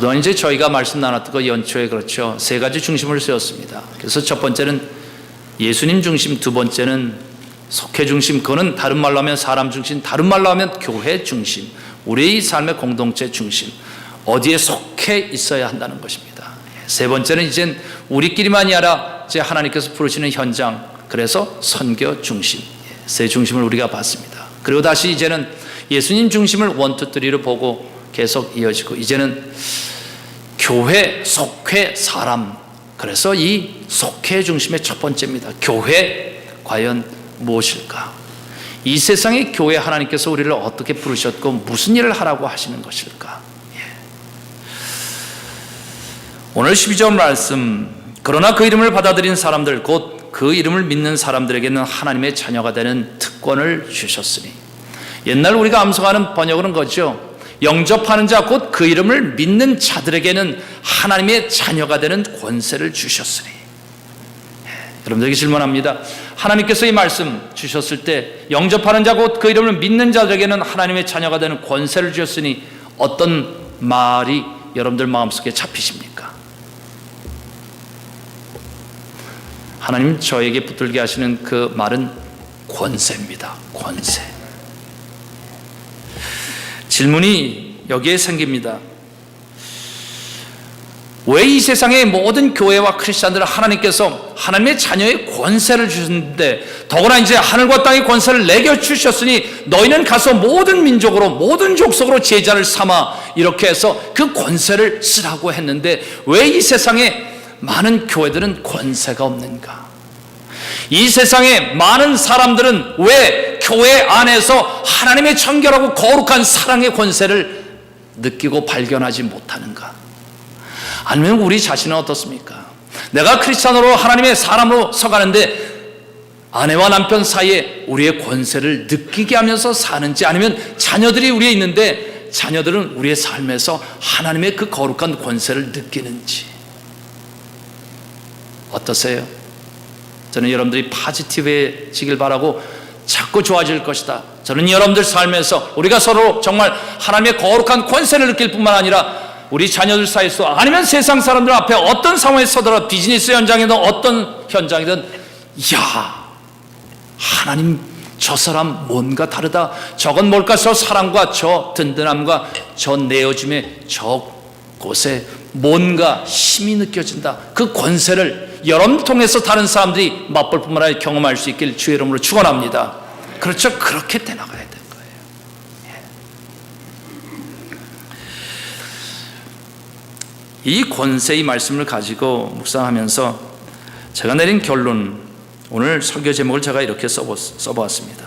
그동안 이제 저희가 말씀 나눴던 거 연초에 그렇죠. 세 가지 중심을 세웠습니다. 그래서 첫 번째는 예수님 중심, 두 번째는 속회 중심, 그거는 다른 말로 하면 사람 중심, 다른 말로 하면 교회 중심, 우리의 삶의 공동체 중심, 어디에 속해 있어야 한다는 것입니다. 세 번째는 이젠 우리끼리만이 아니라 이제 하나님께서 부르시는 현장, 그래서 선교 중심, 세 중심을 우리가 봤습니다. 그리고 다시 이제는 예수님 중심을 1, 2, 3로 보고 계속 이어지고, 이제는 교회, 속회, 사람, 그래서 이 속회 중심의 첫 번째입니다. 교회 과연 무엇일까? 이 세상의 교회 하나님께서 우리를 어떻게 부르셨고 무슨 일을 하라고 하시는 것일까? 오늘 12절 말씀, 그러나 그 이름을 받아들인 사람들, 곧 그 이름을 믿는 사람들에게는 하나님의 자녀가 되는 특권을 주셨으니, 옛날 우리가 암송하는 번역은 거죠. 영접하는 자, 곧 그 이름을 믿는 자들에게는 하나님의 자녀가 되는 권세를 주셨으니. 여러분들에게 질문합니다. 하나님께서 이 말씀 주셨을 때 영접하는 자, 곧 그 이름을 믿는 자들에게는 하나님의 자녀가 되는 권세를 주셨으니, 어떤 말이 여러분들 마음속에 잡히십니까? 하나님 저에게 붙들게 하시는 그 말은 권세입니다. 권세. 질문이 여기에 생깁니다. 왜 이 세상의 모든 교회와 크리스찬들을 하나님께서 하나님의 자녀의 권세를 주셨는데, 더구나 이제 하늘과 땅의 권세를 내게 주셨으니 너희는 가서 모든 민족으로 모든 족속으로 제자를 삼아, 이렇게 해서 그 권세를 쓰라고 했는데, 왜 이 세상에 많은 교회들은 권세가 없는가? 이 세상에 많은 사람들은 왜 교회 안에서 하나님의 청결하고 거룩한 사랑의 권세를 느끼고 발견하지 못하는가? 아니면 우리 자신은 어떻습니까? 내가 크리스찬으로 하나님의 사람으로 서가는데 아내와 남편 사이에 우리의 권세를 느끼게 하면서 사는지, 아니면 자녀들이 우리에 있는데 자녀들은 우리의 삶에서 하나님의 그 거룩한 권세를 느끼는지 어떠세요? 저는 여러분들이 파지티브해지길 바라고, 자꾸 좋아질 것이다. 저는 여러분들 삶에서 우리가 서로 정말 하나님의 거룩한 권세를 느낄 뿐만 아니라 우리 자녀들 사이에서, 아니면 세상 사람들 앞에 어떤 상황에 서더라도, 비즈니스 현장이든 어떤 현장이든, 이야, 하나님 저 사람 뭔가 다르다. 저건 뭘까? 저 사랑과 저 든든함과 저 내어줌의 저 곳에 뭔가 힘이 느껴진다. 그 권세를 여러분 통해서 다른 사람들이 맛볼 뿐만 아니라 경험할 수 있길 주의 이름으로 축원합니다. 그렇죠? 그렇게 돼나가야 되는 거예요. 이 권세의 말씀을 가지고 묵상하면서 제가 내린 결론, 오늘 설교 제목을 제가 이렇게 써보았습니다.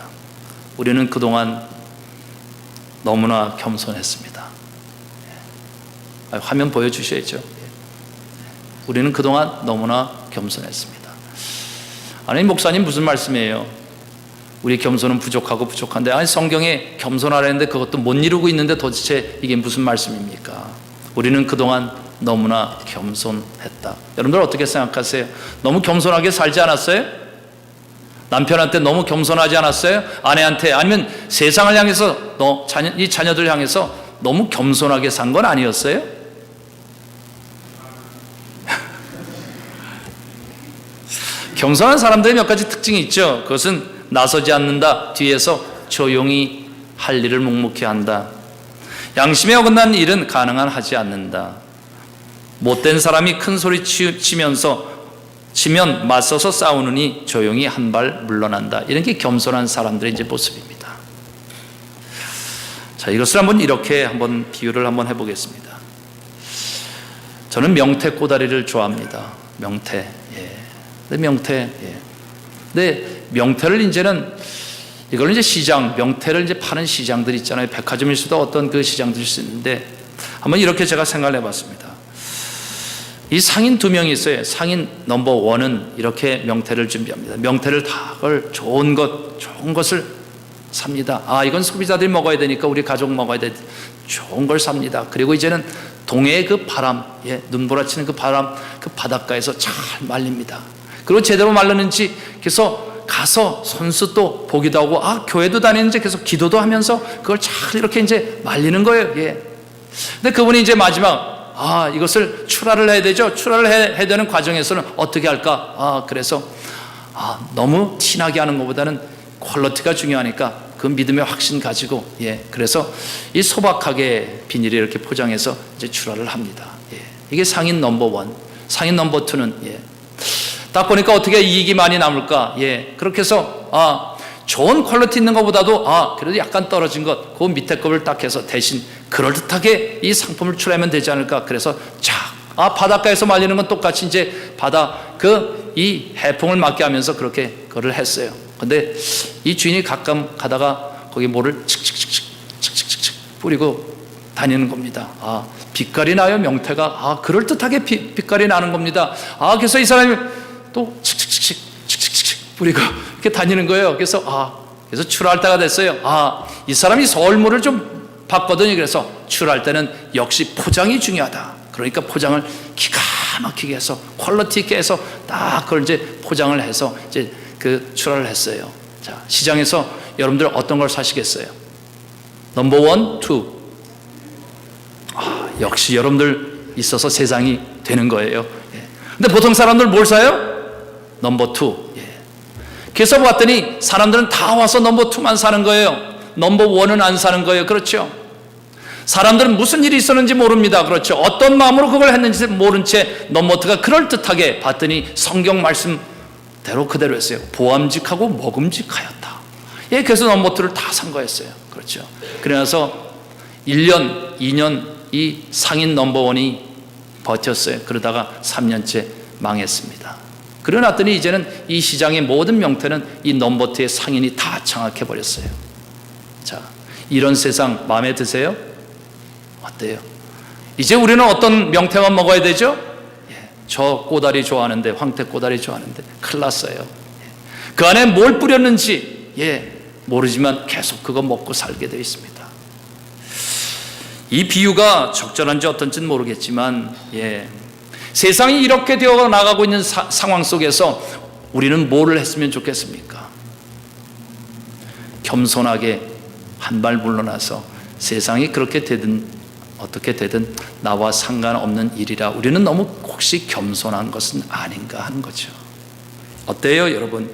우리는 그동안 너무나 겸손했습니다. 화면 보여주셔야죠. 우리는 그동안 너무나 겸손했습니다. 아니, 목사님 무슨 말씀이에요? 우리 겸손은 부족한데, 아니 성경에 겸손하라는데 그것도 못 이루고 있는데 도대체 이게 무슨 말씀입니까? 우리는 그동안 너무나 겸손했다. 여러분들 어떻게 생각하세요? 너무 겸손하게 살지 않았어요? 남편한테 너무 겸손하지 않았어요? 아내한테, 아니면 세상을 향해서, 이 자녀들 향해서 너무 겸손하게 산 건 아니었어요? 겸손한 사람들의 몇 가지 특징이 있죠. 그것은 나서지 않는다. 뒤에서 조용히 할 일을 묵묵히 한다. 양심에 어긋난 일은 가능한 하지 않는다. 못된 사람이 큰 소리 치면 맞서서 싸우느니 조용히 한 발 물러난다. 이런 게 겸손한 사람들의 이제 모습입니다. 자, 이것을 이렇게 비유를 해보겠습니다. 저는 명태 꼬다리를 좋아합니다. 명태. 명태. 근데 명태를 이걸 이제 시장, 명태를 이제 파는 시장들 있잖아요. 백화점일 수도 어떤 그 시장들일 수 있는데, 한번 이렇게 제가 생각을 해봤습니다. 이 상인 2명이 있어요. 상인 넘버 1은 이렇게 명태를 준비합니다. 명태를 다 좋은 것을 삽니다. 아, 이건 소비자들이 먹어야 되니까 우리 가족 먹어야 돼. 좋은 걸 삽니다. 그리고 이제는 동해의 그 바람, 눈보라치는 그 바람, 그 바닷가에서 잘 말립니다. 그리고 제대로 말랐는지 그래서 가서 선수 또 보기도 하고, 교회도 다니는지 계속 기도도 하면서 그걸 잘 이렇게 이제 말리는 거예요. 근데 그분이 이제 마지막 이것을 출하를 해야 되죠. 출하를 해야 되는 과정에서는 어떻게 할까? 그래서 너무 티나게 하는 것보다는 퀄리티가 중요하니까 그 믿음의 확신 가지고, 그래서 이 소박하게 비닐에 이렇게 포장해서 이제 출하를 합니다. 이게 상인 넘버 1. 상인 넘버 2는 딱 보니까 어떻게 이익이 많이 남을까? 그렇게 해서 좋은 퀄리티 있는 것보다도 그래도 약간 떨어진 것, 그 밑에 것을 딱 해서 대신 그럴듯하게 이 상품을 출하하면 되지 않을까? 그래서 바닷가에서 말리는 건 똑같이 이제 이 해풍을 맞게 하면서 그렇게 그걸 했어요. 근데 이 주인이 가끔 가다가 거기 뭐를 칙칙칙칙 뿌리고 다니는 겁니다. 빛깔이 나요, 명태가. 그럴듯하게 빛깔이 나는 겁니다. 그래서 이 사람이 또 칙칙칙 뿌리고 이렇게 다니는 거예요. 그래서 출하할 때가 됐어요. 이 사람이 서울물을 좀 봤거든요. 그래서 출하할 때는 역시 포장이 중요하다. 그러니까 포장을 기가 막히게 해서 퀄리티 있게 해서 딱 그걸 이제 포장을 해서 이제 그 출하를 했어요. 자, 시장에서 여러분들 어떤 걸 사시겠어요? 넘버 1, 2. 역시 여러분들 있어서 세상이 되는 거예요. 근데 보통 사람들 뭘 사요? 넘버 2. 그래서 봤더니 사람들은 다 와서 넘버 2만 사는 거예요. 넘버 1은 안 사는 거예요. 그렇죠? 사람들은 무슨 일이 있었는지 모릅니다. 그렇죠? 어떤 마음으로 그걸 했는지 모른 채 넘버 2가 그럴듯하게 봤더니 성경 말씀대로 그대로 했어요. 보암직하고 먹음직하였다. 그래서 넘버 2를 다 산 거였어요. 그렇죠? 그래서 1년, 2년 이 상인 넘버 1이 버텼어요. 그러다가 3년째 망했습니다. 그러놨더니 이제는 이 시장의 모든 명태는 이 넘버 2의 상인이 다 장악해 버렸어요. 자, 이런 세상 마음에 드세요? 어때요? 이제 우리는 어떤 명태만 먹어야 되죠? 저 꼬다리 좋아하는데, 황태 꼬다리 좋아하는데 큰일 났어요. 그 안에 뭘 뿌렸는지 모르지만 계속 그거 먹고 살게 되어 있습니다. 이 비유가 적절한지 어떤지는 모르겠지만 세상이 이렇게 되어 나가고 있는 상황 속에서 우리는 뭐를 했으면 좋겠습니까? 겸손하게 한 발 물러나서 세상이 그렇게 되든 어떻게 되든 나와 상관없는 일이라 우리는 너무 혹시 겸손한 것은 아닌가 하는 거죠. 어때요, 여러분?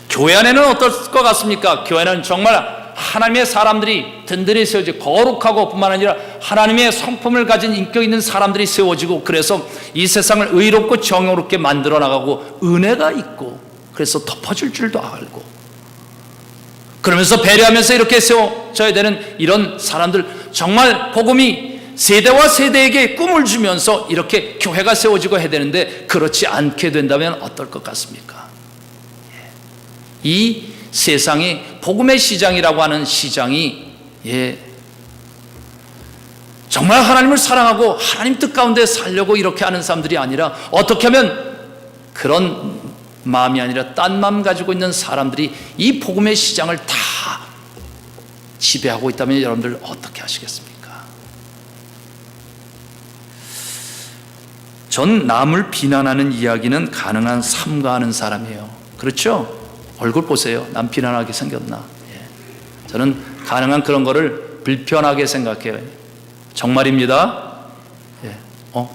교회 안에는 어떨 것 같습니까? 교회는 정말 하나님의 사람들이 든든히 세워지고 거룩하고 뿐만 아니라 하나님의 성품을 가진 인격 있는 사람들이 세워지고, 그래서 이 세상을 의롭고 정의롭게 만들어 나가고 은혜가 있고, 그래서 덮어줄 줄도 알고, 그러면서 배려하면서 이렇게 세워져야 되는 이런 사람들, 정말 복음이 세대와 세대에게 꿈을 주면서 이렇게 교회가 세워지고 해야 되는데 그렇지 않게 된다면 어떨 것 같습니까? 이 세상이 복음의 시장이라고 하는 시장이 정말 하나님을 사랑하고 하나님 뜻 가운데 살려고 이렇게 하는 사람들이 아니라, 어떻게 하면 그런 마음이 아니라 딴 마음 가지고 있는 사람들이 이 복음의 시장을 다 지배하고 있다면 여러분들 어떻게 하시겠습니까? 전 남을 비난하는 이야기는 가능한 삼가하는 사람이에요. 그렇죠? 얼굴 보세요. 남 비난하게 생겼나? 저는 가능한 그런 거를 불편하게 생각해요. 정말입니다.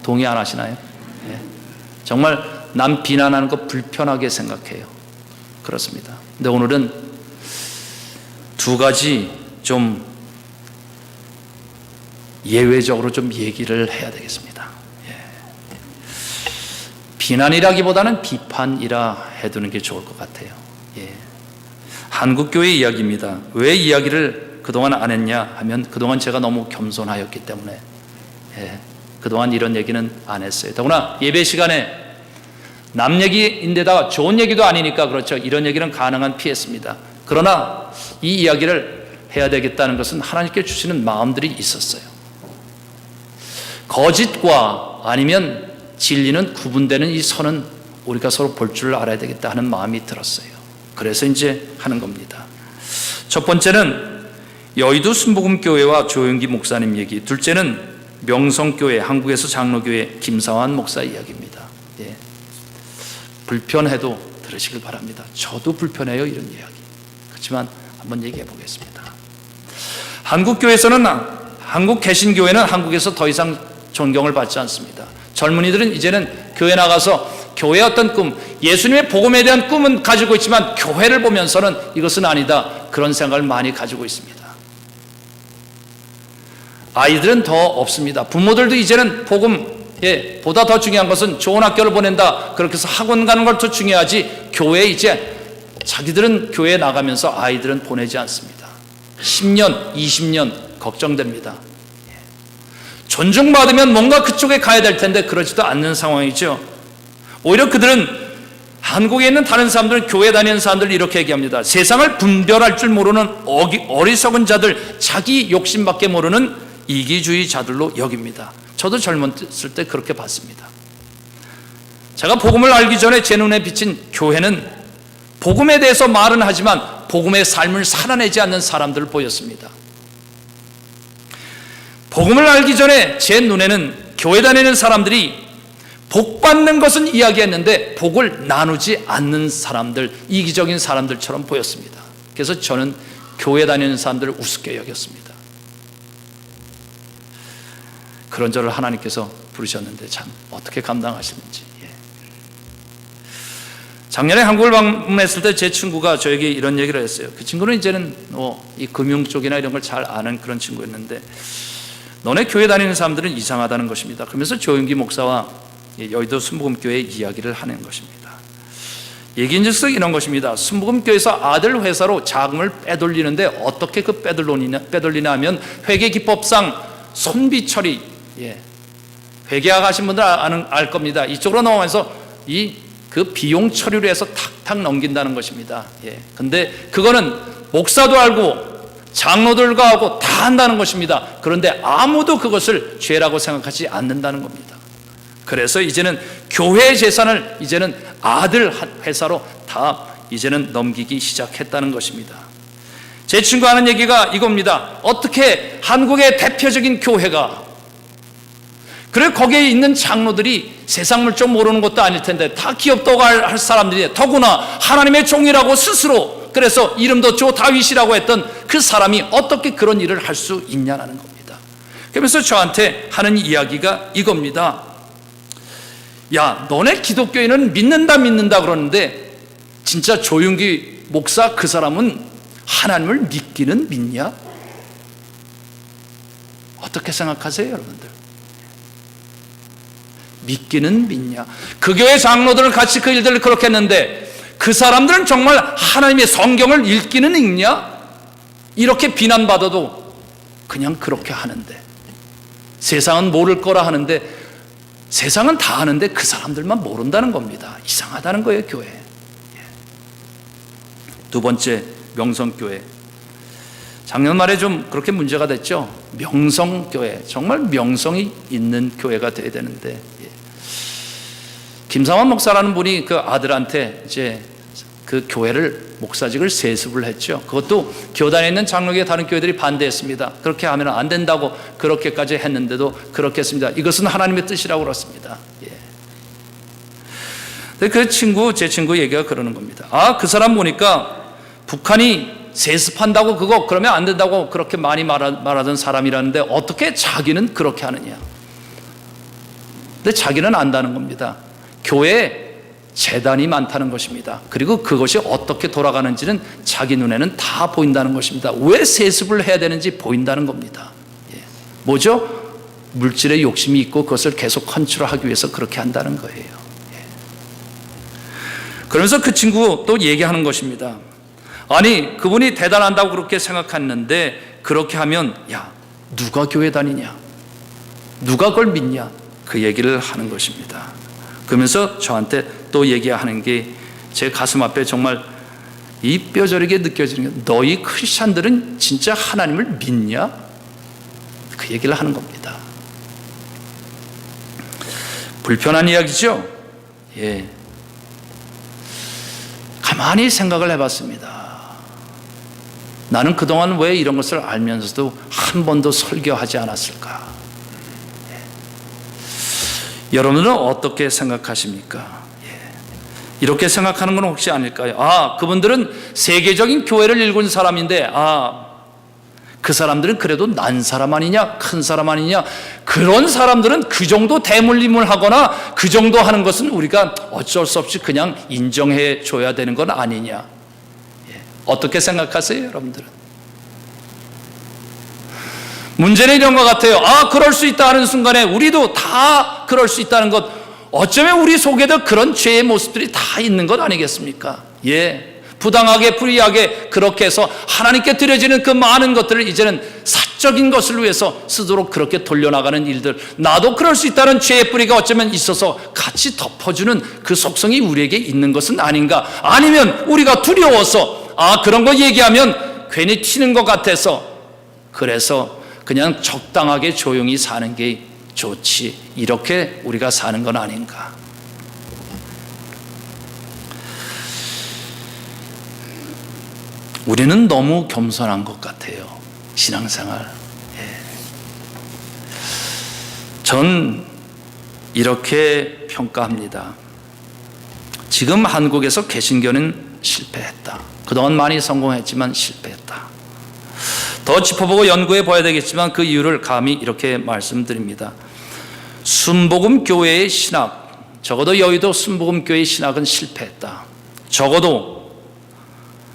동의 안 하시나요? 정말 남 비난하는 거 불편하게 생각해요. 그렇습니다. 근데 오늘은 두 가지 좀 예외적으로 좀 얘기를 해야 되겠습니다. 비난이라기보다는 비판이라 해두는 게 좋을 것 같아요. 한국교회 이야기입니다. 왜 이야기를 그동안 안 했냐 하면, 그동안 제가 너무 겸손하였기 때문에 그동안 이런 얘기는 안 했어요. 더구나 예배 시간에 남 얘기인데다가 좋은 얘기도 아니니까, 그렇죠, 이런 얘기는 가능한 피했습니다. 그러나 이 이야기를 해야 되겠다는 것은 하나님께 주시는 마음들이 있었어요. 거짓과 아니면 진리는 구분되는 이 선은 우리가 서로 볼 줄 알아야 되겠다 하는 마음이 들었어요. 그래서 이제 하는 겁니다. 첫 번째는 여의도 순복음교회와 조용기 목사님 얘기, 둘째는 명성교회, 한국에서 장로교회 김사환 목사 이야기입니다. 불편해도 들으시길 바랍니다. 저도 불편해요, 이런 이야기. 그렇지만 한번 얘기해 보겠습니다. 한국교회에서는 한국 개신교회는 한국에서 더 이상 존경을 받지 않습니다. 젊은이들은 이제는 교회 나가서 교회의 어떤 꿈, 예수님의 복음에 대한 꿈은 가지고 있지만 교회를 보면서는 이것은 아니다, 그런 생각을 많이 가지고 있습니다. 아이들은 더 없습니다. 부모들도 이제는 복음에 보다 더 중요한 것은 좋은 학교를 보낸다, 그렇게 해서 학원 가는 걸 더 중요하지, 교회에 이제 자기들은 교회에 나가면서 아이들은 보내지 않습니다. 10년, 20년 걱정됩니다. 존중받으면 뭔가 그쪽에 가야 될 텐데 그러지도 않는 상황이죠. 오히려 그들은, 한국에 있는 다른 사람들은, 교회 다니는 사람들 이렇게 얘기합니다. 세상을 분별할 줄 모르는 어리석은 자들, 자기 욕심밖에 모르는 이기주의자들로 여깁니다. 저도 젊었을 때 그렇게 봤습니다. 제가 복음을 알기 전에 제 눈에 비친 교회는 복음에 대해서 말은 하지만 복음의 삶을 살아내지 않는 사람들을 보였습니다. 복음을 알기 전에 제 눈에는 교회 다니는 사람들이 복 받는 것은 이야기했는데 복을 나누지 않는 사람들, 이기적인 사람들처럼 보였습니다. 그래서 저는 교회 다니는 사람들을 우습게 여겼습니다. 그런 저를 하나님께서 부르셨는데 참 어떻게 감당하시는지. 작년에 한국을 방문했을 때 제 친구가 저에게 이런 얘기를 했어요. 그 친구는 이제는 이 금융 쪽이나 이런 걸 잘 아는 그런 친구였는데, 너네 교회 다니는 사람들은 이상하다는 것입니다. 그러면서 조영기 목사와 여의도 순복음교회 이야기를 하는 것입니다. 얘기인즉슨 이런 것입니다. 순복음교회에서 아들 회사로 자금을 빼돌리는데 어떻게 그 빼돌리냐 하면 회계기법상 손비 처리, 회계학 하신 분들 알 겁니다. 이쪽으로 넘어가면서 그 비용 처리로 해서 탁탁 넘긴다는 것입니다. 근데 그거는 목사도 알고 장로들과 하고 다 한다는 것입니다. 그런데 아무도 그것을 죄라고 생각하지 않는다는 겁니다. 그래서 이제는 교회 재산을 이제는 아들 회사로 다 이제는 넘기기 시작했다는 것입니다. 제 친구가 하는 얘기가 이겁니다. 어떻게 한국의 대표적인 교회가, 그래 거기에 있는 장로들이 세상 물정 모르는 것도 아닐 텐데 다 기업도가 할 사람들이, 더구나 하나님의 종이라고 스스로, 그래서 이름도 조 다윗이라고 했던 그 사람이 어떻게 그런 일을 할 수 있냐는 겁니다. 그러면서 저한테 하는 이야기가 이겁니다. 야, 너네 기독교인은 믿는다 그러는데 진짜 조윤기 목사 그 사람은 하나님을 믿기는 믿냐? 어떻게 생각하세요, 여러분들? 믿기는 믿냐? 그 교회 장로들은 같이 그 일들을 그렇게 했는데 그 사람들은 정말 하나님의 성경을 읽기는 읽냐? 이렇게 비난받아도 그냥 그렇게 하는데, 세상은 모를 거라 하는데 세상은 다 아는데 그 사람들만 모른다는 겁니다. 이상하다는 거예요, 교회. 두 번째, 명성교회. 작년 말에 좀 그렇게 문제가 됐죠. 명성교회, 정말 명성이 있는 교회가 돼야 되는데, 김상환 목사라는 분이 그 아들한테 이제 그 교회를, 목사직을 세습을 했죠. 그것도 교단에 있는 장로교회 다른 교회들이 반대했습니다. 그렇게 하면 안 된다고 그렇게까지 했는데도 그렇게 했습니다. 이것은 하나님의 뜻이라고 그랬습니다. 그 친구, 제 친구 얘기가 그러는 겁니다. 아, 그 사람 보니까 북한이 세습한다고 그거 그러면 안 된다고 그렇게 많이 말하던 사람이라는데 어떻게 자기는 그렇게 하느냐. 근데 자기는 안다는 겁니다. 교회에 재단이 많다는 것입니다. 그리고 그것이 어떻게 돌아가는지는 자기 눈에는 다 보인다는 것입니다. 왜 세습을 해야 되는지 보인다는 겁니다. 뭐죠? 물질의 욕심이 있고 그것을 계속 컨트롤하기 위해서 그렇게 한다는 거예요. 그러면서 그 친구 또 얘기하는 것입니다. 아니, 그분이 대단한다고 그렇게 생각했는데 그렇게 하면, 야, 누가 교회 다니냐? 누가 그걸 믿냐? 그 얘기를 하는 것입니다. 그러면서 저한테 또 얘기하는 게 제 가슴 앞에 정말 이 뼈저리게 느껴지는 게, 너희 크리스찬들은 진짜 하나님을 믿냐? 그 얘기를 하는 겁니다. 불편한 이야기죠? 가만히 생각을 해봤습니다. 나는 그동안 왜 이런 것을 알면서도 한 번도 설교하지 않았을까? 여러분은 어떻게 생각하십니까? 이렇게 생각하는 건 혹시 아닐까요? 아, 그분들은 세계적인 교회를 일군 사람인데, 그 사람들은 그래도 난 사람 아니냐, 큰 사람 아니냐, 그런 사람들은 그 정도 대물림을 하거나 그 정도 하는 것은 우리가 어쩔 수 없이 그냥 인정해 줘야 되는 건 아니냐. 어떻게 생각하세요, 여러분들은? 문제는 이런 것 같아요. 그럴 수 있다 하는 순간에 우리도 다 그럴 수 있다는 것, 어쩌면 우리 속에도 그런 죄의 모습들이 다 있는 것 아니겠습니까? 부당하게 불의하게 그렇게 해서 하나님께 드려지는 그 많은 것들을 이제는 사적인 것을 위해서 쓰도록 그렇게 돌려나가는 일들, 나도 그럴 수 있다는 죄의 뿌리가 어쩌면 있어서 같이 덮어주는 그 속성이 우리에게 있는 것은 아닌가? 아니면 우리가 두려워서 그런 거 얘기하면 괜히 튀는 것 같아서 그래서 그냥 적당하게 조용히 사는 게 좋지, 이렇게 우리가 사는 건 아닌가? 우리는 너무 겸손한 것 같아요, 신앙생활. 전 이렇게 평가합니다. 지금 한국에서 개신교는 실패했다. 그동안 많이 성공했지만 실패했다. 더 짚어보고 연구해 봐야 되겠지만 그 이유를 감히 이렇게 말씀드립니다. 순복음교회의 신학, 적어도 여의도 순복음교회의 신학은 실패했다. 적어도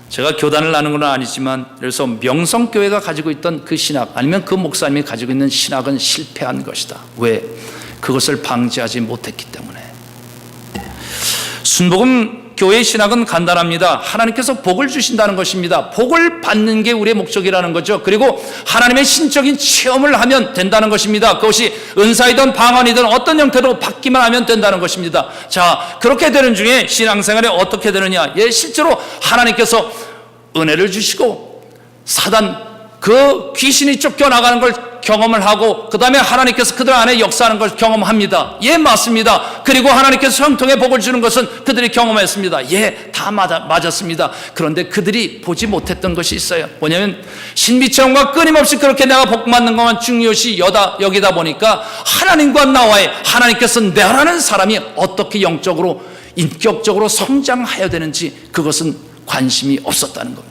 제가 교단을 나눈 건 아니지만, 그래서 명성교회가 가지고 있던 그 신학, 아니면 그 목사님이 가지고 있는 신학은 실패한 것이다. 왜? 그것을 방지하지 못했기 때문에. 순복음교회의 신학은 간단합니다. 하나님께서 복을 주신다는 것입니다. 복을 받는 게 우리의 목적이라는 거죠. 그리고 하나님의 신적인 체험을 하면 된다는 것입니다. 그것이 은사이든 방언이든 어떤 형태로 받기만 하면 된다는 것입니다. 자, 그렇게 되는 중에 신앙생활에 어떻게 되느냐? 실제로 하나님께서 은혜를 주시고 사단, 그 귀신이 쫓겨나가는 걸 경험을 하고, 그 다음에 하나님께서 그들 안에 역사하는 걸 경험합니다. 맞습니다. 그리고 하나님께서 형통의 복을 주는 것은 그들이 경험했습니다. 다 맞았습니다. 그런데 그들이 보지 못했던 것이 있어요. 뭐냐면 신비체험과 끊임없이 그렇게 내가 복 받는 것만 중요시 여기다 보니까 하나님과 나와의, 하나님께서 나라는 사람이 어떻게 영적으로 인격적으로 성장해야 되는지 그것은 관심이 없었다는 겁니다.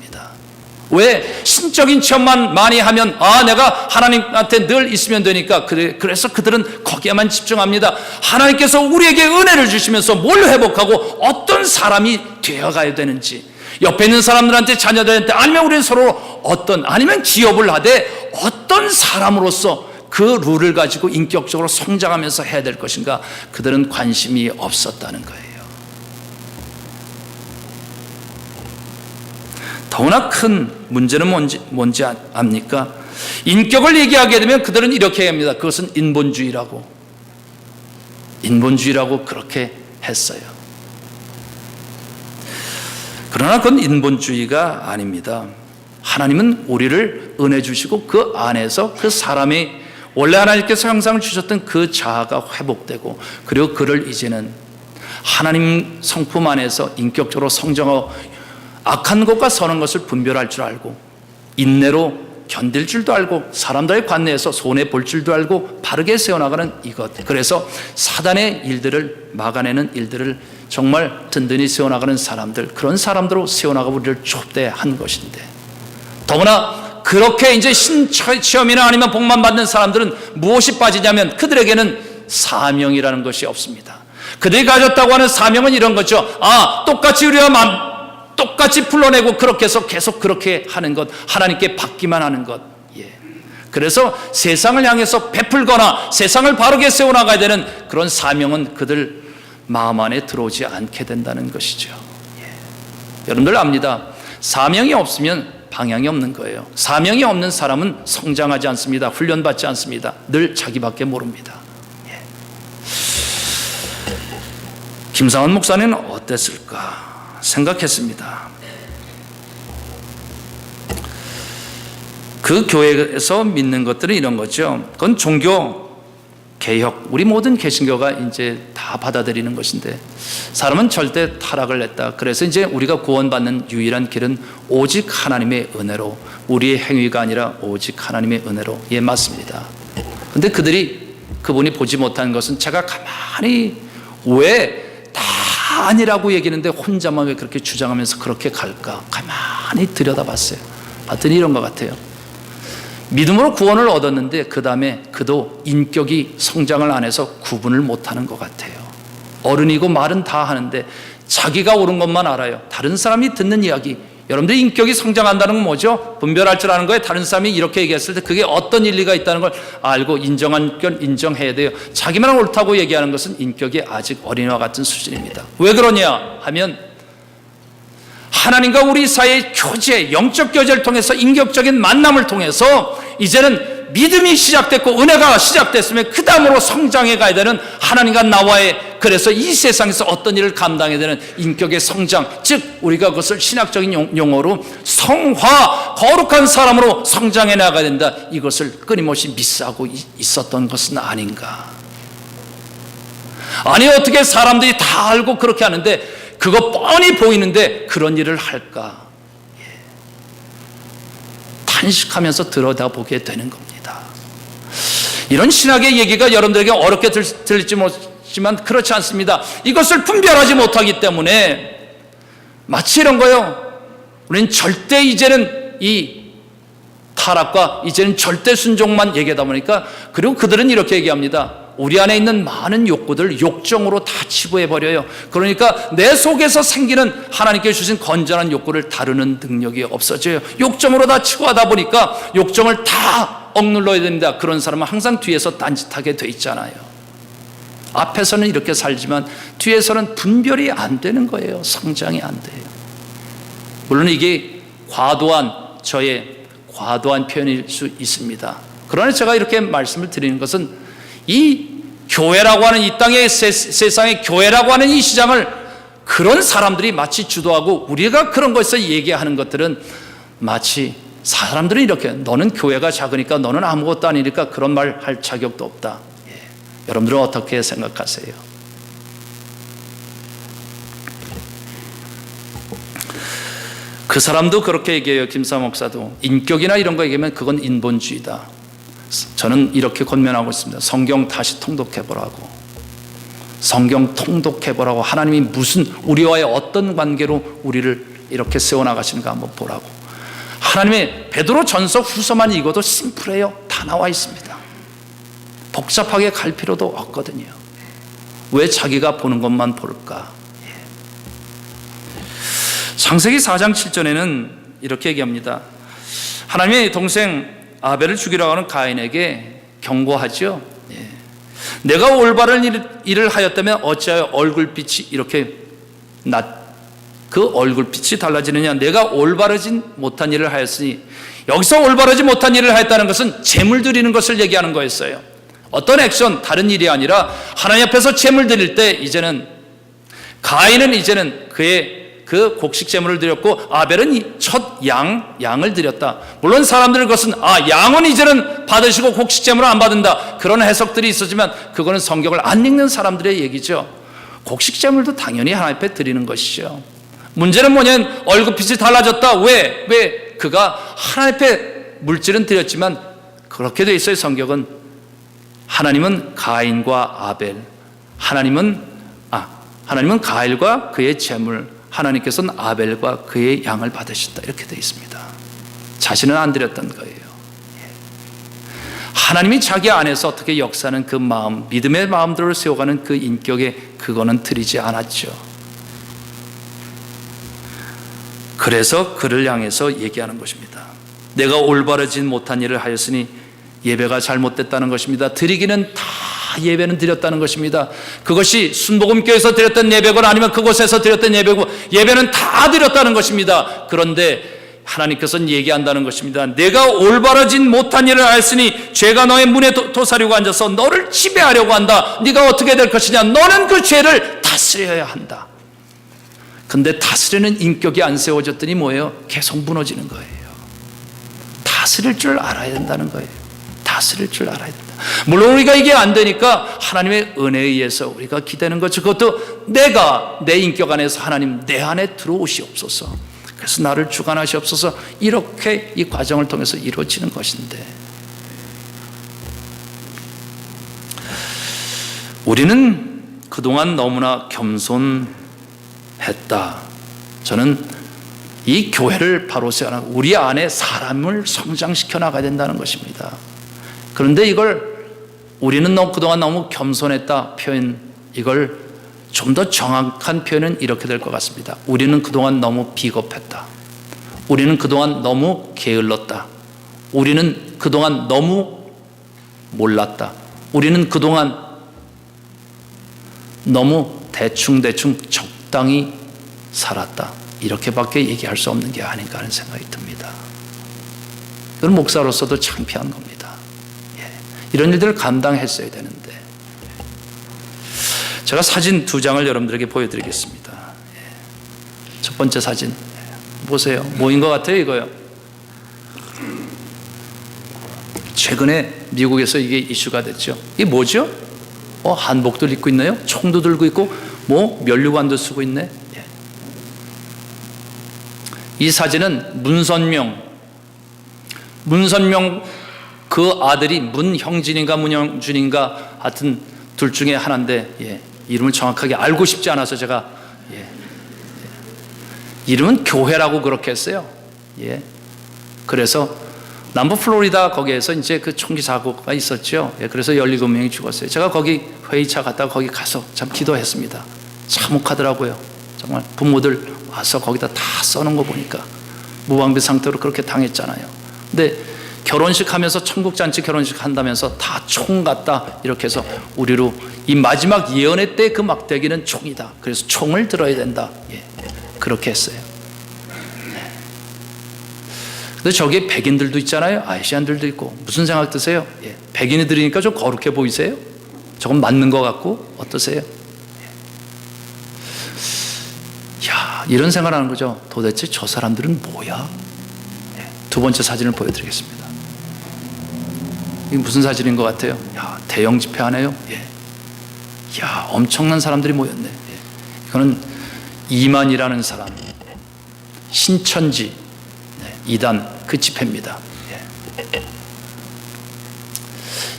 왜? 신적인 체험만 많이 하면 내가 하나님한테 늘 있으면 되니까, 그래서 그들은 거기에만 집중합니다. 하나님께서 우리에게 은혜를 주시면서 뭘 회복하고 어떤 사람이 되어가야 되는지, 옆에 있는 사람들한테, 자녀들한테, 아니면 우리는 서로 아니면 기업을 하되 어떤 사람으로서 그 룰을 가지고 인격적으로 성장하면서 해야 될 것인가, 그들은 관심이 없었다는 거예요. 더구나 큰 문제는 뭔지 압니까? 인격을 얘기하게 되면 그들은 이렇게 합니다. 그것은 인본주의라고 그렇게 했어요. 그러나 그건 인본주의가 아닙니다. 하나님은 우리를 은혜 주시고 그 안에서 그 사람이 원래 하나님께서 형상을 주셨던 그 자아가 회복되고, 그리고 그를 이제는 하나님 성품 안에서 인격적으로 성장하고 악한 것과 선한 것을 분별할 줄 알고, 인내로 견딜 줄도 알고, 사람들의 관내에서 손해 볼 줄도 알고, 바르게 세워나가는 이것. 그래서 사단의 일들을 막아내는 일들을 정말 든든히 세워나가는 사람들, 그런 사람들로 세워나가 우리를 좁대한 것인데, 더구나 그렇게 이제 신체험이나 아니면 복만 받는 사람들은 무엇이 빠지냐면 그들에게는 사명이라는 것이 없습니다. 그들이 가졌다고 하는 사명은 이런 거죠. 똑같이 우리와 똑같이 불러내고 그렇게 해서 계속 그렇게 하는 것, 하나님께 받기만 하는 것. 그래서 세상을 향해서 베풀거나 세상을 바르게 세워나가야 되는 그런 사명은 그들 마음 안에 들어오지 않게 된다는 것이죠. 여러분들 압니다. 사명이 없으면 방향이 없는 거예요. 사명이 없는 사람은 성장하지 않습니다. 훈련받지 않습니다. 늘 자기밖에 모릅니다. 김상원 목사님은 어땠을까 생각했습니다. 그 교회에서 믿는 것들은 이런 거죠. 그건 종교 개혁, 우리 모든 개신교가 이제 다 받아들이는 것인데, 사람은 절대 타락을 했다. 그래서 이제 우리가 구원받는 유일한 길은 오직 하나님의 은혜로, 우리의 행위가 아니라 오직 하나님의 은혜로. 맞습니다. 근데 그분이 보지 못한 것은, 제가 가만히 왜 다 아니라고 얘기하는데 혼자만 왜 그렇게 주장하면서 그렇게 갈까 가만히 들여다봤어요. 봤더니 이런 것 같아요. 믿음으로 구원을 얻었는데 그 다음에 그도 인격이 성장을 안 해서 구분을 못하는 것 같아요. 어른이고 말은 다 하는데 자기가 옳은 것만 알아요. 다른 사람이 듣는 이야기, 여러분들 인격이 성장한다는 건 뭐죠? 분별할 줄 아는 거예요. 다른 사람이 이렇게 얘기했을 때 그게 어떤 일리가 있다는 걸 알고 인정한 건 인정해야 돼요. 자기만 옳다고 얘기하는 것은 인격이 아직 어린이와 같은 수준입니다. 왜 그러냐 하면 하나님과 우리 사이의 교제, 영적 교제를 통해서 인격적인 만남을 통해서 이제는 믿음이 시작됐고 은혜가 시작됐으면 그 다음으로 성장해 가야 되는 하나님과 나와의, 그래서 이 세상에서 어떤 일을 감당해야 되는 인격의 성장, 즉 우리가 그것을 신학적인 용어로 성화, 거룩한 사람으로 성장해 나가야 된다. 이것을 끊임없이 미스하고 있었던 것은 아닌가. 아니 어떻게 사람들이 다 알고 그렇게 하는데 그거 뻔히 보이는데 그런 일을 할까? 탄식하면서 들여다보게 되는 겁니다. 이런 신학의 얘기가 여러분들에게 어렵게 들릴지 모르지만 그렇지 않습니다. 이것을 분별하지 못하기 때문에 마치 이런 거요. 우리는 절대 이제는 이 타락과 이제는 절대 순종만 얘기하다 보니까, 그리고 그들은 이렇게 얘기합니다. 우리 안에 있는 많은 욕구들 욕정으로 다 치부해버려요. 그러니까 내 속에서 생기는 하나님께 주신 건전한 욕구를 다루는 능력이 없어져요. 욕정으로 다 치부하다 보니까 욕정을 다 억눌러야 됩니다. 그런 사람은 항상 뒤에서 딴짓하게 돼 있잖아요. 앞에서는 이렇게 살지만 뒤에서는 분별이 안 되는 거예요. 성장이 안 돼요. 물론 이게 저의 과도한 표현일 수 있습니다. 그러나 제가 이렇게 말씀을 드리는 것은 이 교회라고 하는 이 땅의 세상의 교회라고 하는 이 시장을 그런 사람들이 마치 주도하고 우리가 그런 것에서 얘기하는 것들은 마치 사람들은 이렇게 너는 교회가 작으니까 너는 아무것도 아니니까 그런 말 할 자격도 없다. 여러분들은 어떻게 생각하세요? 그 사람도 그렇게 얘기해요. 김사 목사도 인격이나 이런 거 얘기하면 그건 인본주의다. 저는 이렇게 권면하고 있습니다. 성경 다시 통독해보라고. 성경 통독해보라고. 하나님이 무슨 우리와의 어떤 관계로 우리를 이렇게 세워나가시는가 한번 보라고. 하나님의 베드로 전서 후서만 읽어도 심플해요. 다 나와 있습니다. 복잡하게 갈 필요도 없거든요. 왜 자기가 보는 것만 볼까? 창세기 4장 7절에는 이렇게 얘기합니다. 하나님의 동생 아벨을 죽이라고 하는 가인에게 경고하죠. 내가 올바른 일을 하였다면 어찌하여 얼굴빛이 이렇게 그 얼굴빛이 달라지느냐. 내가 올바르지 못한 일을 하였으니, 여기서 올바르지 못한 일을 하였다는 것은 제물 드리는 것을 얘기하는 거였어요. 어떤 액션, 다른 일이 아니라 하나님 앞에서 제물 드릴 때 이제는 가인은 이제는 그의 그 곡식 제물을 드렸고 아벨은 첫 양을 드렸다. 물론 사람들 그것은 양은 이제는 받으시고 곡식 제물을 안 받는다, 그런 해석들이 있었지만 그거는 성경을 안 읽는 사람들의 얘기죠. 곡식 제물도 당연히 하나님 앞에 드리는 것이죠. 문제는 뭐냐면 얼굴빛이 달라졌다. 왜 그가 하나님 앞에 물질은 드렸지만 그렇게 돼 있어요. 성경은 하나님은 가인과 아벨, 하나님은 가인과 그의 제물, 하나님께서는 아벨과 그의 양을 받으신다, 이렇게 되어 있습니다. 자신은 안 드렸던 거예요. 하나님이 자기 안에서 어떻게 역사하는 그 마음, 믿음의 마음들을 세워가는 그 인격에 그거는 드리지 않았죠. 그래서 그를 향해서 얘기하는 것입니다. 내가 올바르지 못한 일을 하였으니 예배가 잘못됐다는 것입니다. 드리기는 다 예배는 드렸다는 것입니다. 그것이 순복음교회에서 드렸던 예배고 아니면 그곳에서 드렸던 예배고 예배는 다 드렸다는 것입니다. 그런데 하나님께서는 얘기한다는 것입니다. 내가 올바르진 못한 일을 하였으니 죄가 너의 문에 도사리고 앉아서 너를 지배하려고 한다. 네가 어떻게 될 것이냐. 너는 그 죄를 다스려야 한다. 근데 다스리는 인격이 안 세워졌더니 뭐예요? 계속 무너지는 거예요. 다스릴 줄 알아야 된다는 거예요. 다스릴 줄 알아야 된다. 물론 우리가 이게 안 되니까 하나님의 은혜에 의해서 우리가 기대는 거죠. 그것도 내가 내 인격 안에서 하나님 내 안에 들어오시옵소서. 그래서 나를 주관하시옵소서. 이렇게 이 과정을 통해서 이루어지는 것인데, 우리는 그동안 너무나 겸손했다. 저는 이 교회를 바로 세워나 우리 안에 사람을 성장시켜 나가야 된다는 것입니다. 그런데 이걸 우리는 그동안 너무 겸손했다 표현, 이걸 좀 더 정확한 표현은 이렇게 될 것 같습니다. 우리는 그동안 너무 비겁했다. 우리는 그동안 너무 게을렀다. 우리는 그동안 너무 몰랐다. 우리는 그동안 너무 대충 적당히 살았다. 이렇게밖에 얘기할 수 없는 게 아닌가 하는 생각이 듭니다. 그건 목사로서도 창피한 겁니다. 이런 일들을 감당했어야 되는데. 제가 사진 2장을 여러분들에게 보여드리겠습니다. 첫 번째 사진 보세요. 뭐인 것 같아요 이거요? 최근에 미국에서 이게 이슈가 됐죠. 이게 뭐죠? 한복도 입고 있네요. 총도 들고 있고 면류관도 쓰고 있네. 이 사진은 문선명 그 아들이 문형진인가 문영준인가 하여튼 둘 중에 하나인데 이름을 정확하게 알고 싶지 않아서 제가 이름은 교회라고 그렇게 했어요. 그래서 남부 플로리다 거기에서 이제 그 총기 사고가 있었죠. 그래서 17명이 죽었어요. 제가 거기 회의차 갔다가 거기 가서 참 기도했습니다. 참혹하더라고요. 정말 부모들 와서 거기다 다 써놓은 거 보니까 무방비 상태로 그렇게 당했잖아요. 근데 결혼식 하면서 천국잔치 결혼식 한다면서 다 총 같다 이렇게 해서 우리로 이 마지막 예언의 때 그 막대기는 총이다. 그래서 총을 들어야 된다. 그렇게 했어요. 근데 저기에 백인들도 있잖아요. 아시안들도 있고. 무슨 생각 드세요? 백인이 들으니까 좀 거룩해 보이세요? 저건 맞는 것 같고 어떠세요? 이런 생각을 하는 거죠. 도대체 저 사람들은 뭐야? 두 번째 사진을 보여드리겠습니다. 이게 무슨 사진인 것 같아요? 대형 집회 하네요. 엄청난 사람들이 모였네. 이거는 이만이라는 사람, 신천지 2단 그 집회입니다.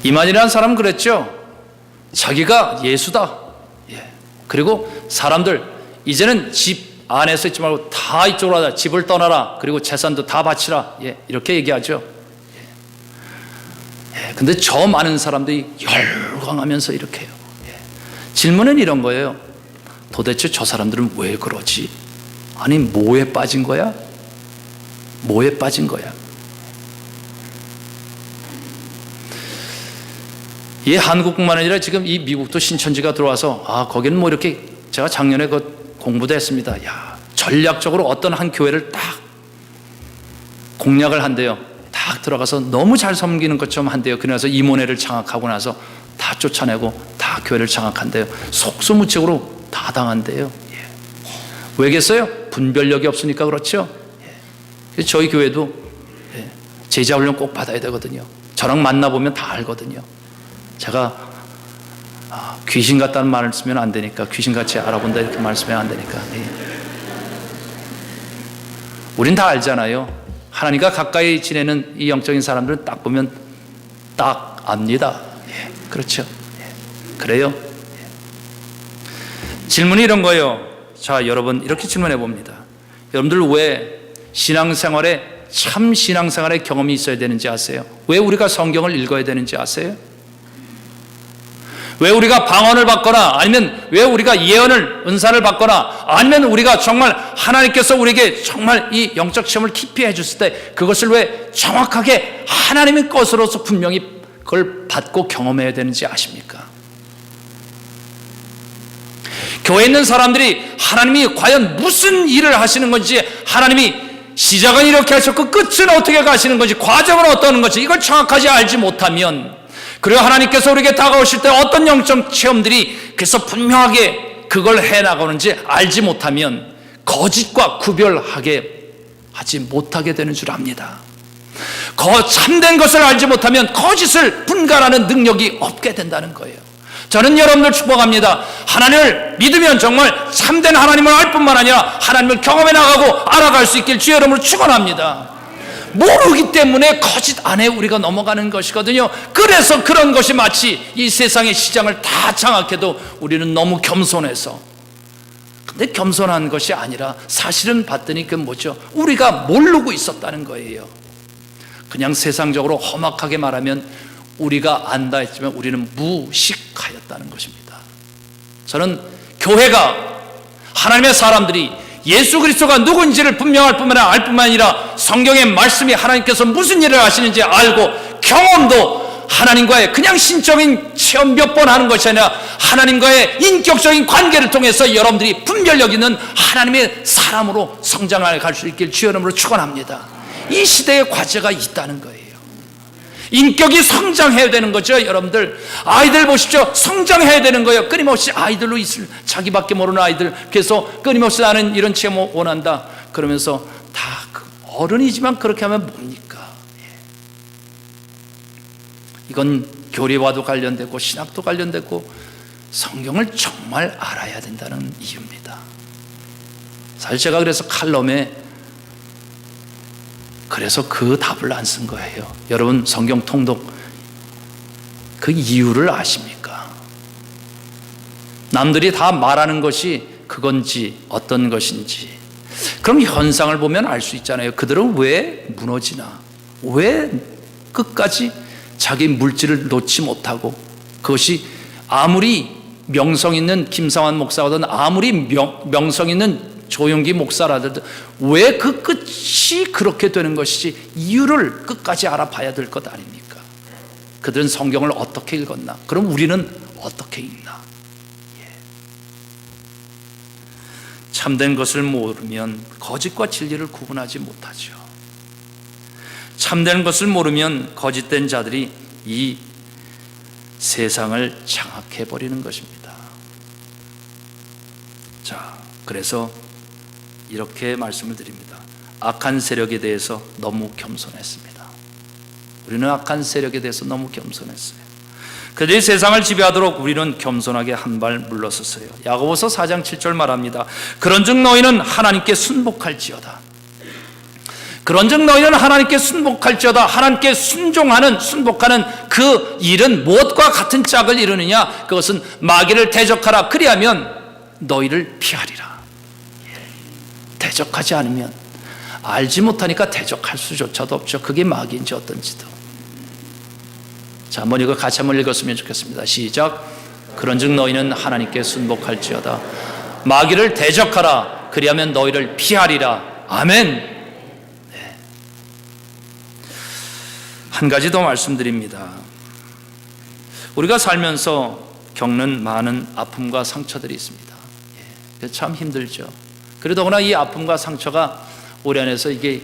이만이라는 사람은 그랬죠. 자기가 예수다. 그리고 사람들 이제는 집 안에서 있지 말고 다 이쪽으로 하자. 집을 떠나라. 그리고 재산도 다 바치라. 이렇게 얘기하죠. 근데 저 많은 사람들이 열광하면서 이렇게 해요. 질문은 이런 거예요. 도대체 저 사람들은 왜 그러지? 아니 뭐에 빠진 거야? 뭐에 빠진 거야? 이 한국뿐만 아니라 지금 이 미국도 신천지가 들어와서 거기는 이렇게 제가 작년에 공부도 했습니다. 전략적으로 어떤 한 교회를 딱 공략을 한대요. 딱 들어가서 너무 잘 섬기는 것처럼 한대요. 그래서 임원회를 장악하고 나서 다 쫓아내고 다 교회를 장악한대요. 속수무책으로 다 당한대요. 왜겠어요? 분별력이 없으니까 그렇죠. 저희 교회도 제자훈련 꼭 받아야 되거든요. 저랑 만나보면 다 알거든요. 제가 귀신 같다는 말을 쓰면 안 되니까, 귀신같이 알아본다 이렇게 말씀하면 안 되니까. 우린 다 알잖아요. 하나님과 가까이 지내는 이 영적인 사람들은 딱 보면 딱 압니다. 그렇죠. 그래요. 질문이 이런 거예요. 자, 여러분 이렇게 질문해 봅니다. 여러분들 왜 신앙생활에 참 신앙생활의 경험이 있어야 되는지 아세요? 왜 우리가 성경을 읽어야 되는지 아세요? 왜 우리가 방언을 받거나 아니면 왜 우리가 예언을 은사를 받거나 아니면 우리가 정말 하나님께서 우리에게 정말 이 영적 시험을 깊이 해줬을 때 그것을 왜 정확하게 하나님의 것으로서 분명히 그걸 받고 경험해야 되는지 아십니까? 교회에 있는 사람들이 하나님이 과연 무슨 일을 하시는 건지, 하나님이 시작은 이렇게 하셨고 끝은 어떻게 가시는 건지, 과정은 어떤 건지 이걸 정확하게 알지 못하면, 그리고 하나님께서 우리에게 다가오실 때 어떤 영적 체험들이 그래서 분명하게 그걸 해나가는지 알지 못하면 거짓과 구별하게 하지 못하게 되는 줄 압니다. 참된 것을 알지 못하면 거짓을 분간하는 능력이 없게 된다는 거예요. 저는 여러분들 축복합니다. 하나님을 믿으면 정말 참된 하나님을 알 뿐만 아니라 하나님을 경험해 나가고 알아갈 수 있길 주의 이름으로 축원합니다. 모르기 때문에 거짓 안에 우리가 넘어가는 것이거든요. 그래서 그런 것이 마치 이 세상의 시장을 다 장악해도 우리는 너무 겸손해서 근데 겸손한 것이 아니라 사실은 봤더니 그 뭐죠? 우리가 모르고 있었다는 거예요. 그냥 세상적으로 험악하게 말하면 우리가 안다 했지만 우리는 무식하였다는 것입니다. 저는 교회가, 하나님의 사람들이 예수 그리스도가 누군지를 분명할 뿐만 아니라 알 뿐만 아니라 성경의 말씀이 하나님께서 무슨 일을 하시는지 알고 경험도 하나님과의 그냥 신적인 체험 몇 번 하는 것이 아니라 하나님과의 인격적인 관계를 통해서 여러분들이 분별력 있는 하나님의 사람으로 성장해 갈 수 있길 주의 이름으로 축원합니다. 이 시대의 과제가 있다는 거예요. 인격이 성장해야 되는 거죠. 여러분들 아이들 보십시오. 성장해야 되는 거예요. 끊임없이 아이들로 있을, 자기밖에 모르는 아이들, 그래서 끊임없이 나는 이런 체험 원한다 그러면서 다 어른이지만 그렇게 하면 뭡니까? 이건 교리와도 관련되고 신학도 관련되고 성경을 정말 알아야 된다는 이유입니다. 사실 제가 그래서 칼럼에 그래서 그 답을 안 쓴 거예요. 여러분 성경 통독 그 이유를 아십니까? 남들이 다 말하는 것이 그건지 어떤 것인지, 그럼 현상을 보면 알 수 있잖아요. 그들은 왜 무너지나, 왜 끝까지 자기 물질을 놓지 못하고, 그것이 아무리 명성 있는 김상환 목사거든, 아무리 명성 있는 조용기 목사라도 왜 그 끝이 그렇게 되는 것이지 이유를 끝까지 알아봐야 될 것 아닙니까? 그들은 성경을 어떻게 읽었나? 그럼 우리는 어떻게 읽나? 참된 것을 모르면 거짓과 진리를 구분하지 못하죠. 참된 것을 모르면 거짓된 자들이 이 세상을 장악해버리는 것입니다. 자, 그래서 이렇게 말씀을 드립니다. 악한 세력에 대해서 너무 겸손했습니다. 우리는 악한 세력에 대해서 너무 겸손했어요. 그들이 세상을 지배하도록 우리는 겸손하게 한 발 물러섰어요. 야고보서 4장 7절 말합니다. 그런즉 너희는 하나님께 순복할지어다. 그런즉 너희는 하나님께 순복할지어다. 하나님께 순복하는 그 일은 무엇과 같은 짝을 이루느냐? 그것은 마귀를 대적하라. 그리하면 너희를 피하리라. 대적하지 않으면, 알지 못하니까 대적할 수조차도 없죠. 그게 마귀인지 어떤지도. 자, 한번 이거 같이 한번 읽었으면 좋겠습니다. 시작. 그런즉 너희는 하나님께 순복할지어다. 마귀를 대적하라. 그리하면 너희를 피하리라. 아멘. 네. 한 가지 더 말씀드립니다. 우리가 살면서 겪는 많은 아픔과 상처들이 있습니다. 참 힘들죠. 그래도 더구나 이 아픔과 상처가 우리 안에서 이게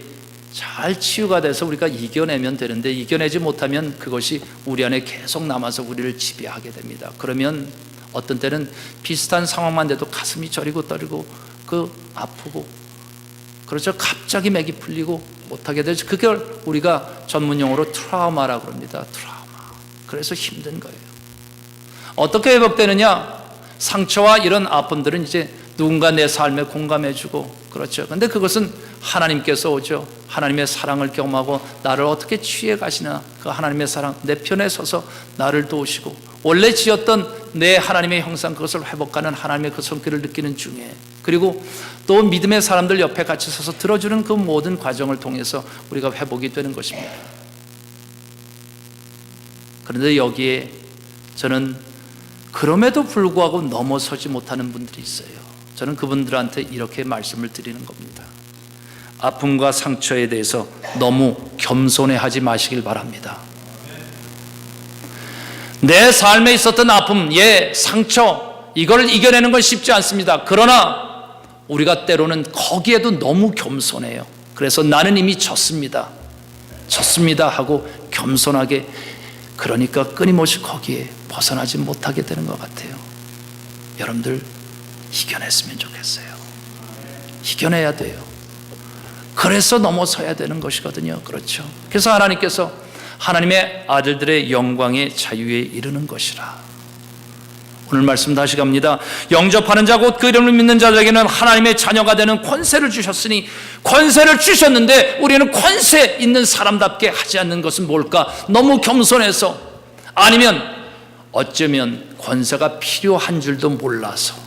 잘 치유가 돼서 우리가 이겨내면 되는데, 이겨내지 못하면 그것이 우리 안에 계속 남아서 우리를 지배하게 됩니다. 그러면 어떤 때는 비슷한 상황만 돼도 가슴이 저리고 떨리고 아프고, 그렇죠. 갑자기 맥이 풀리고 못하게 되죠. 그걸 우리가 전문용어로 트라우마라고 합니다. 트라우마. 그래서 힘든 거예요. 어떻게 회복되느냐? 상처와 이런 아픔들은 이제 누군가 내 삶에 공감해주고, 그렇죠. 근데 그것은 하나님께서 오죠. 하나님의 사랑을 경험하고 나를 어떻게 취해 가시나, 그 하나님의 사랑, 내 편에 서서 나를 도우시고 원래 지었던 내 하나님의 형상, 그것을 회복하는 하나님의 그 손길을 느끼는 중에, 그리고 또 믿음의 사람들 옆에 같이 서서 들어주는 그 모든 과정을 통해서 우리가 회복이 되는 것입니다. 그런데 여기에 저는 그럼에도 불구하고 넘어서지 못하는 분들이 있어요. 저는 그분들한테 이렇게 말씀을 드리는 겁니다. 아픔과 상처에 대해서 너무 겸손해하지 마시길 바랍니다. 내 삶에 있었던 아픔, 상처, 이걸 이겨내는 건 쉽지 않습니다. 그러나 우리가 때로는 거기에도 너무 겸손해요. 그래서 나는 이미 졌습니다 하고 겸손하게, 그러니까 끊임없이 거기에 벗어나지 못하게 되는 것 같아요. 여러분들 이겨냈으면 좋겠어요. 이겨내야 돼요. 그래서 넘어서야 되는 것이거든요. 그렇죠. 그래서 하나님께서 하나님의 아들들의 영광의 자유에 이르는 것이라. 오늘 말씀 다시 갑니다. 영접하는 자 곧 그 이름을 믿는 자들에게는 하나님의 자녀가 되는 권세를 주셨으니, 권세를 주셨는데 우리는 권세 있는 사람답게 하지 않는 것은 뭘까? 너무 겸손해서, 아니면 어쩌면 권세가 필요한 줄도 몰라서.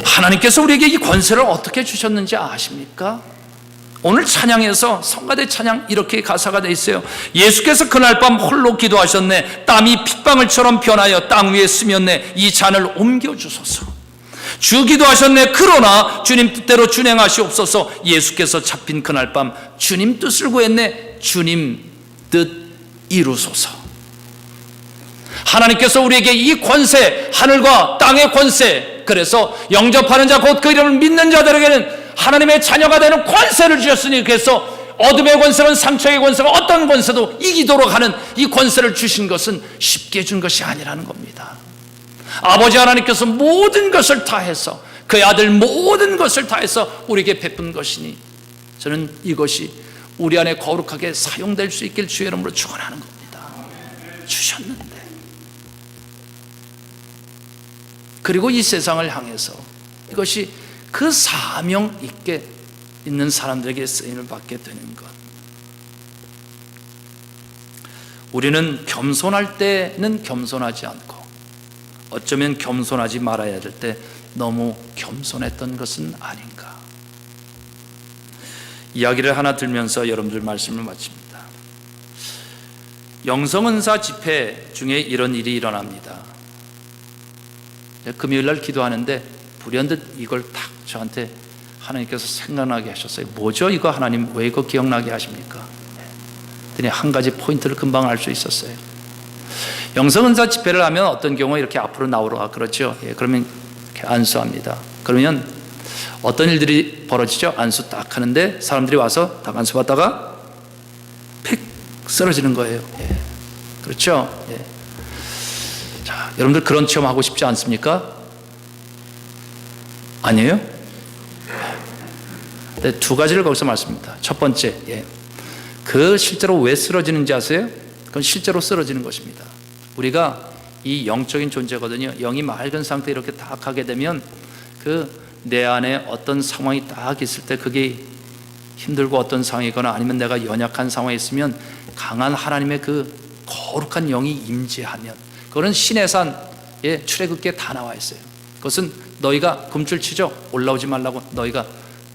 하나님께서 우리에게 이 권세를 어떻게 주셨는지 아십니까? 오늘 찬양에서 성가대 찬양 이렇게 가사가 되어 있어요. 예수께서 그날 밤 홀로 기도하셨네. 땀이 핏방울처럼 변하여 땅 위에 스쳤네. 이 잔을 옮겨주소서. 주 기도하셨네. 그러나 주님 뜻대로 준행하시옵소서. 예수께서 잡힌 그날 밤 주님 뜻을 구했네. 주님 뜻 이루소서. 하나님께서 우리에게 이 권세, 하늘과 땅의 권세, 그래서 영접하는 자 곧 그 이름을 믿는 자들에게는 하나님의 자녀가 되는 권세를 주셨으니, 그래서 어둠의 권세는 상처의 권세가 어떤 권세도 이기도록 하는 이 권세를 주신 것은 쉽게 준 것이 아니라는 겁니다. 아버지 하나님께서 모든 것을 다해서 그의 아들 모든 것을 다해서 우리에게 베푼 것이니 저는 이것이 우리 안에 거룩하게 사용될 수 있길 주의 이름으로 축원하는 겁니다. 주셨는데, 그리고 이 세상을 향해서 이것이 그 사명 있게 있는 사람들에게 쓰임을 받게 되는 것. 우리는 겸손할 때는 겸손하지 않고 어쩌면 겸손하지 말아야 될 때 너무 겸손했던 것은 아닌가. 이야기를 하나 들면서 여러분들 말씀을 마칩니다. 영성은사 집회 중에 이런 일이 일어납니다. 금요일날 기도하는데 불현듯 이걸 딱 저한테 하나님께서 생각나게 하셨어요. 뭐죠 이거 하나님, 왜 이거 기억나게 하십니까? 그랬더니 한 가지 포인트를 금방 알 수 있었어요. 영성은사 집회를 하면 어떤 경우에 이렇게 앞으로 나오라 그렇죠. 그러면 이렇게 안수합니다. 그러면 어떤 일들이 벌어지죠? 안수 딱 하는데 사람들이 와서 딱 안수 받다가 픽 쓰러지는 거예요. 그렇죠? 자, 여러분들 그런 체험 하고 싶지 않습니까? 아니에요? 네, 두 가지를 거기서 말씀합니다. 첫 번째, 그 실제로 왜 쓰러지는지 아세요? 그건 실제로 쓰러지는 것입니다. 우리가 이 영적인 존재거든요. 영이 맑은 상태에 이렇게 딱 하게 되면 그 내 안에 어떤 상황이 딱 있을 때 그게 힘들고 어떤 상황이거나 아니면 내가 연약한 상황에 있으면 강한 하나님의 그 거룩한 영이 임재하면, 그거는 신의 산에 출애굽기에 다 나와 있어요. 그것은 너희가 금줄치죠. 올라오지 말라고 너희가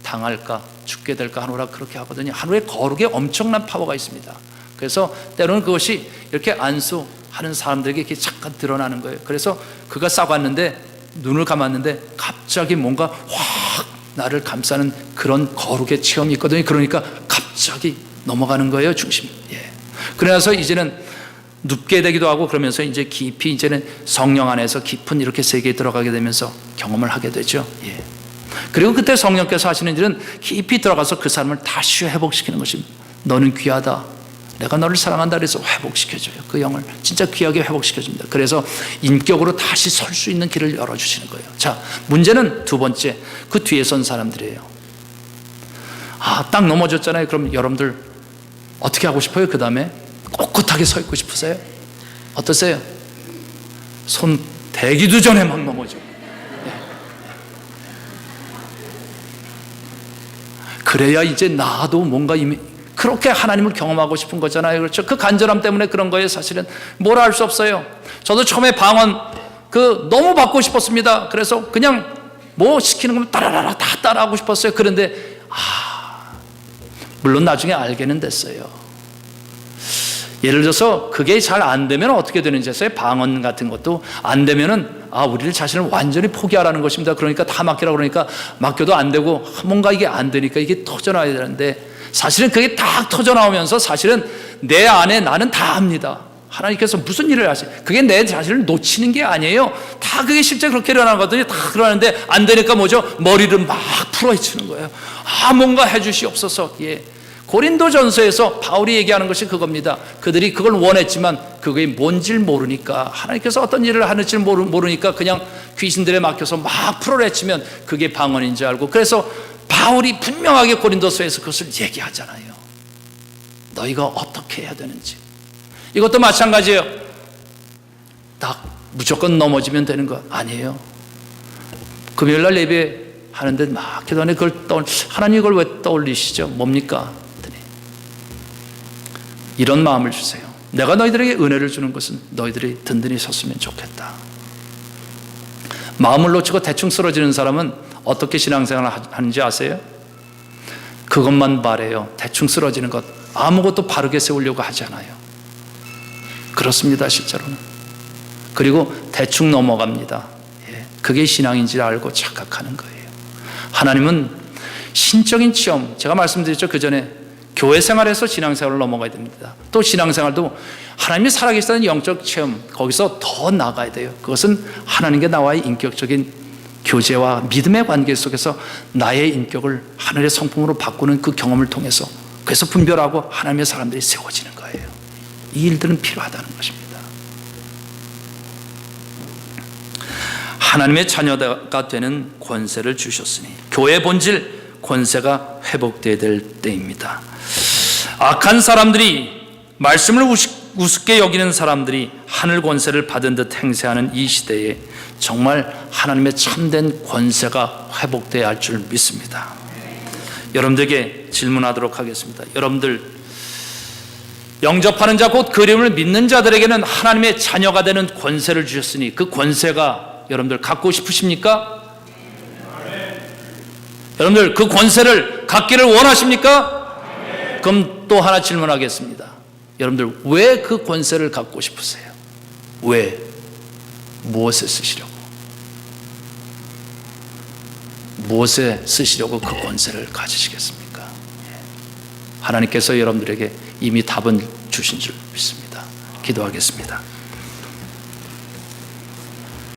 당할까 죽게 될까 하노라 그렇게 하거든요. 하늘의 거룩에 엄청난 파워가 있습니다. 그래서 때로는 그것이 이렇게 안수하는 사람들에게 이렇게 잠깐 드러나는 거예요. 그래서 그가 싸봤는데 눈을 감았는데 갑자기 뭔가 확 나를 감싸는 그런 거룩의 체험이 있거든요. 그러니까 갑자기 넘어가는 거예요, 중심이. 그래서 이제는 눕게 되기도 하고 그러면서 이제 깊이 이제는 성령 안에서 깊은 이렇게 세계에 들어가게 되면서 경험을 하게 되죠. 그리고 그때 성령께서 하시는 일은 깊이 들어가서 그 사람을 다시 회복시키는 것입니다. 너는 귀하다. 내가 너를 사랑한다 그래서 회복시켜줘요. 그 영을 진짜 귀하게 회복시켜줍니다. 그래서 인격으로 다시 설 수 있는 길을 열어주시는 거예요. 자, 문제는 두 번째, 그 뒤에 선 사람들이에요. 딱 넘어졌잖아요. 그럼 여러분들 어떻게 하고 싶어요? 그 다음에 꼿꼿하게 서 있고 싶으세요? 어떠세요? 손 대기도 전에 막 넘어져. 그래야 이제 나도 뭔가 이미 그렇게 하나님을 경험하고 싶은 거잖아요. 그렇죠? 그 간절함 때문에 그런 거예요. 사실은 뭐라 할 수 없어요. 저도 처음에 방언 너무 받고 싶었습니다. 그래서 그냥 뭐 시키는 거면 따라라라 다 따라하고 싶었어요. 그런데 물론 나중에 알게는 됐어요. 예를 들어서 그게 잘 안 되면 어떻게 되는지 아세요? 방언 같은 것도 안 되면은 우리를 자신을 완전히 포기하라는 것입니다. 그러니까 다 맡기라고 그러니까 맡겨도 안 되고 뭔가 이게 안 되니까 이게 터져나와야 되는데 사실은 그게 딱 터져나오면서 사실은 내 안에 나는 다 압니다. 하나님께서 무슨 일을 하세요? 그게 내 자신을 놓치는 게 아니에요. 다 그게 실제 그렇게 일어나거든요. 다 그러는데 안 되니까 뭐죠? 머리를 막 풀어헤치는 거예요. 뭔가 해주시옵소서. 고린도전서에서 바울이 얘기하는 것이 그겁니다. 그들이 그걸 원했지만 그게 뭔지를 모르니까, 하나님께서 어떤 일을 하는지 모르니까 그냥 귀신들에 맡겨서 막 풀어헤치면 그게 방언인 줄 알고, 그래서 바울이 분명하게 고린도서에서 그것을 얘기하잖아요. 너희가 어떻게 해야 되는지. 이것도 마찬가지예요. 딱 무조건 넘어지면 되는 거 아니에요. 금요일날 예배 하는데 막 기도하는데 그걸 하나님 이걸 왜 떠올리시죠? 뭡니까? 이런 마음을 주세요. 내가 너희들에게 은혜를 주는 것은 너희들이 든든히 섰으면 좋겠다. 마음을 놓치고 대충 쓰러지는 사람은 어떻게 신앙생활을 하는지 아세요? 그것만 바래요. 대충 쓰러지는 것. 아무것도 바르게 세우려고 하지 않아요. 그렇습니다, 실제로는. 그리고 대충 넘어갑니다. 그게 신앙인지 알고 착각하는 거예요. 하나님은 신적인 체험, 제가 말씀드렸죠, 그 전에 교회 생활에서 신앙생활을 넘어가야 됩니다. 또 신앙생활도 하나님이 살아계시다는 영적 체험, 거기서 더 나가야 돼요. 그것은 하나님과 나와의 인격적인 교제와 믿음의 관계 속에서 나의 인격을 하늘의 성품으로 바꾸는 그 경험을 통해서, 그래서 분별하고 하나님의 사람들이 세워지는 거예요. 이 일들은 필요하다는 것입니다. 하나님의 자녀가 되는 권세를 주셨으니 교회의 본질 권세가 회복되어야 될 때입니다. 악한 사람들이, 말씀을 우습게 여기는 사람들이 하늘 권세를 받은 듯 행세하는 이 시대에 정말 하나님의 참된 권세가 회복되어야 할 줄 믿습니다. 여러분들에게 질문하도록 하겠습니다. 여러분들, 영접하는 자 곧 그림을 믿는 자들에게는 하나님의 자녀가 되는 권세를 주셨으니 그 권세가 여러분들 갖고 싶으십니까? 여러분들 그 권세를 갖기를 원하십니까? 그럼 또 하나 질문하겠습니다. 여러분들 왜 그 권세를 갖고 싶으세요? 왜? 무엇에 쓰시려고? 무엇에 쓰시려고 그 권세를 가지시겠습니까? 하나님께서 여러분들에게 이미 답은 주신 줄 믿습니다. 기도하겠습니다.